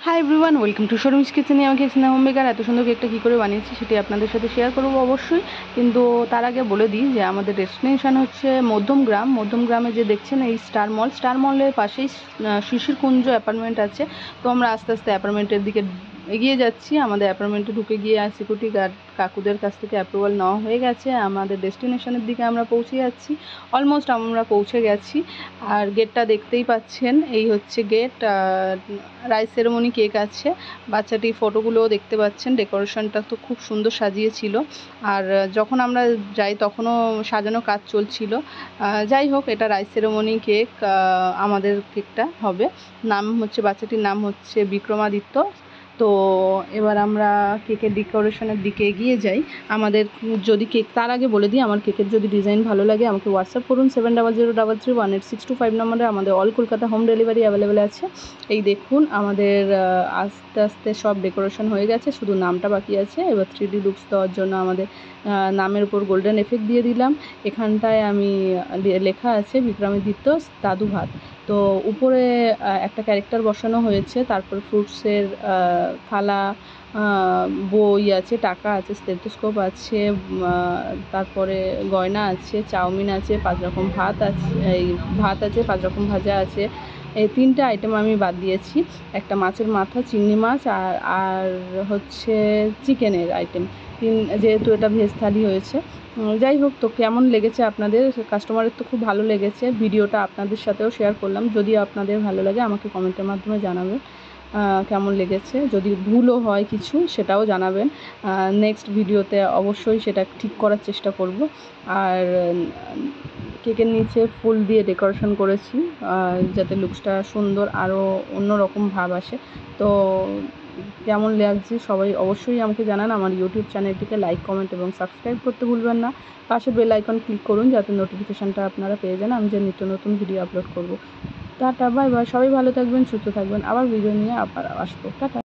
Hi everyone, welcome to Sharmi's কিচেনে। আমাকে Sneha home maker এত সুন্দর কেকটা কী করে বানিয়েছি সেটি আপনাদের সাথে শেয়ার করবো অবশ্যই। কিন্তু তার আগে বলে দিই যে আমাদের ডেস্টিনেশান হচ্ছে মধ্যমগ্রাম। মধ্যমগ্রামে যে দেখছেন এই স্টার মলের পাশেই শিশিরকুঞ্জ অ্যাপার্টমেন্ট আছে। তো আমরা আস্তে আস্তে অ্যাপার্টমেন্টের দিকে এগিয়ে যাচ্ছি। আমাদের অ্যাপার্টমেন্টে ঢুকে গিয়ে সিকিউরিটি গার্ড কাকুদের কাছ থেকে অ্যাপ্রুভাল নেওয়া হয়ে গেছে। আমাদের ডেস্টিনেশনের দিকে আমরা পৌঁছে যাচ্ছি। অলমোস্ট আমরা পৌঁছে গেছি। আর গেটটা দেখতেই পাচ্ছেন, এই হচ্ছে গেট। রাইস সেরেমনি কেক আছে। বাচ্চাটির ফটোগুলোও দেখতে পাচ্ছেন। ডেকোরেশনটা তো খুব সুন্দর সাজিয়েছিল। আর যখন আমরা যাই তখনও সাজানো কাজ চলছিল। যাই হোক, এটা রাইস সেরেমনি কেক। আমাদের কেকটা হবে, বাচ্চাটির নাম হচ্ছে বিক্রমাদিত্য। তো এবার আমরা কেকের ডেকোরেশনের দিকে এগিয়ে যাই। আমাদের যদি কেক, তার আগে বলে দিই, আমার কেকের যদি ডিজাইন ভালো লাগে আমাকে হোয়াটসঅ্যাপ করুন 7003318625 নম্বরে। আমাদের all Kolkata home delivery available আছে। এই দেখুন, আমাদের আস্তে আস্তে সব ডেকোরেশন হয়ে গেছে, শুধু নামটা বাকি আছে। এবার 3D লুকস দেওয়ার জন্য আমাদের নামের উপর গোল্ডেন এফেক্ট দিয়ে দিলাম। এখানটায় আমি লেখা আছে বিক্রমাদিত্য দাদু ভাত। তো উপরে একটা ক্যারেক্টার বসানো হয়েছে। তারপর ফ্রুটসের থালা, বই আছে, টাকা আছে, স্টেথোস্কোপ আছে, তারপরে গয়না আছে, চাউমিন আছে, 5 রকম ভাত আছে, এই ভাত আছে, 5 রকম ভাজা আছে। এই 3টে আইটেম আমি বাদ দিয়েছি। একটা মাছের মাথা, চিংড়ি মাছ, আর হচ্ছে চিকেনের আইটেম। যেহেতু এটা ভেজ থালি হয়েছে। যাই হোক, তো কেমন লেগেছে আপনাদের? কাস্টমারের তো খুব ভালো লেগেছে। ভিডিওটা আপনাদের সাথেও শেয়ার করলাম। যদি আপনাদের ভালো লাগে আমাকে কমেন্টের মাধ্যমে জানাবেন কেমন লেগেছে। যদি ভুলও হয় কিছু সেটাও জানাবেন। নেক্সট ভিডিওতে অবশ্যই সেটা ঠিক করার চেষ্টা করব। আর কেকের নিচে ফুল দিয়ে ডেকোরেশন করেছি যাতে লুকসটা সুন্দর, আরও অন্যরকম ভাব আসে। তো কেমন লাগছে সবাই অবশ্যই আমাকে জানান। আমার ইউটিউব চ্যানেলটিকে লাইক, কমেন্ট এবং সাবস্ক্রাইব করতে ভুলবেন না। পাশে বেল আইকন ক্লিক করুন যাতে নোটিফিকেশানটা আপনারা পেয়ে যান আমি যে নিত্য নতুন ভিডিও আপলোড করব। Tata, bye bye. সবাই ভালো থাকবেন, সুস্থ থাকবেন। আবার ভিডিও নিয়ে আবার আসবো। টাটা।